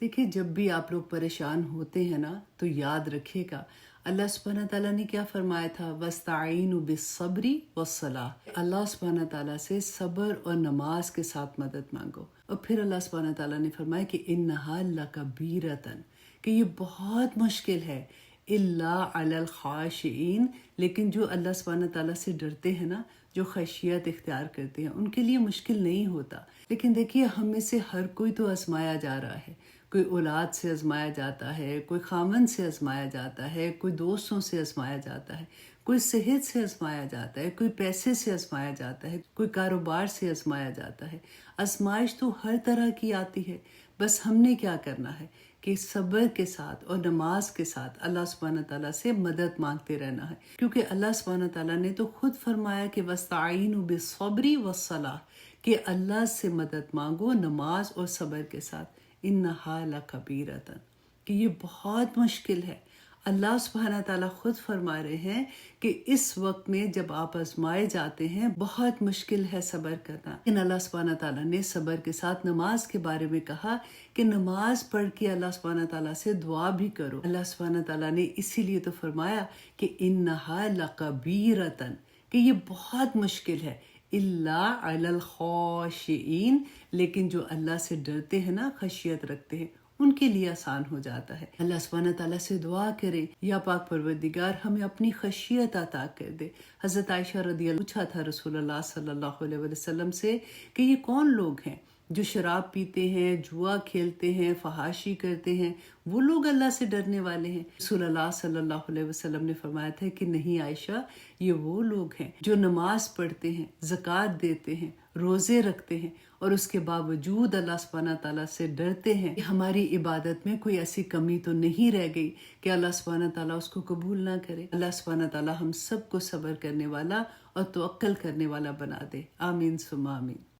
देखिए, जब भी आप लोग परेशान होते हैं ना, तो याद रखिएगा अल्लाह सुब्हानहू तआला ने क्या फरमाया था, वस्ताईनु बिस्सब्री वस्सलाह। अल्लाह सुब्हानहू तआला से सब्र और नमाज के साथ मदद मांगो। और फिर अल्लाह सुब्हानहू तआला ने फरमाया कि इन्नहा लकबीरतन, कि ये बहुत मुश्किल है, इल्ला अलल खाशिईन, लेकिन जो अल्लाह सुब्हानहू तआला से डरते हैं ना, जो खशियत इख्तियार करते हैं, उनके लिए मुश्किल नहीं होता। लेकिन देखिए, हम में से हर कोई तो आजमाया जा रहा है। कोई औलाद से आजमाया जाता है, कोई खामन से आजमाया जाता है, कोई दोस्तों से आजमाया जाता है, कोई सेहत से आजमाया जाता है, कोई पैसे से आजमाया जाता है, कोई कारोबार से आजमाया जाता है। आजमाइश तो हर तरह की आती है। बस हमने क्या करना है कि सब्र के साथ और नमाज के साथ अल्लाह सुब्हानहू तआला से मदद मांगते रहना है, क्योंकि अल्लाह सुब्हानहू तआला ने तो खुद फरमाया कि वस्ताईनु बिस्सब्री वस्सलाह, कि अल्लाह से मदद मांगो नमाज और सब्र के साथ। इन्नहा लकबीरतन, कि ये बहुत मुश्किल है। अल्लाह सुब्हानहू तआला खुद फरमा रहे हैं कि इस वक्त में जब आप आजमाए जाते हैं, बहुत मुश्किल है सब्र करना। लेकिन अल्लाह सुब्हानहू तआला ने सब्र के साथ नमाज के बारे में कहा कि नमाज पढ़ के अल्लाह सुब्हानहू तआला से दुआ भी करो। अल्लाह सुब्हानहू तआला ने इसीलिए तो फरमाया कि इन्नहा लकबीरतन, कि ये बहुत मुश्किल है, इल्ला अलल खाशिईन, लेकिन जो अल्लाह से डरते हैं ना, खशियत रखते हैं, उनके लिए आसान हो जाता है। अल्लाह सुब्हानहू तआला से दुआ करें, या पाक परवरदिगार हमें अपनी खशियत अता कर दे। हज़रत आयशा रज़ी अल्लाह पूछा था रसूलुल्लाह सल्लल्लाहु अलैहि वसल्लम से कि ये कौन लोग हैं जो शराब पीते हैं, जुआ खेलते हैं, फहाशी करते हैं, वो लोग अल्लाह से डरने वाले हैं? रसूलुल्लाह सल्लल्लाहु अलैहि वसल्लम ने फरमाया था कि नहीं आयशा, ये वो लोग हैं जो नमाज पढ़ते हैं, ज़कात देते हैं, रोज़े रखते हैं, और उसके बावजूद अल्लाह सुब्हानहू तआला से डरते हैं कि हमारी इबादत में कोई ऐसी कमी तो नहीं रह गई कि अल्लाह सुब्हानहू तआला उसको कबूल ना करे। अल्लाह सुब्हानहू तआला हम सबको सब्र करने वाला और तवक्कल करने वाला बना दे। आमीन सुम्मा आमीन।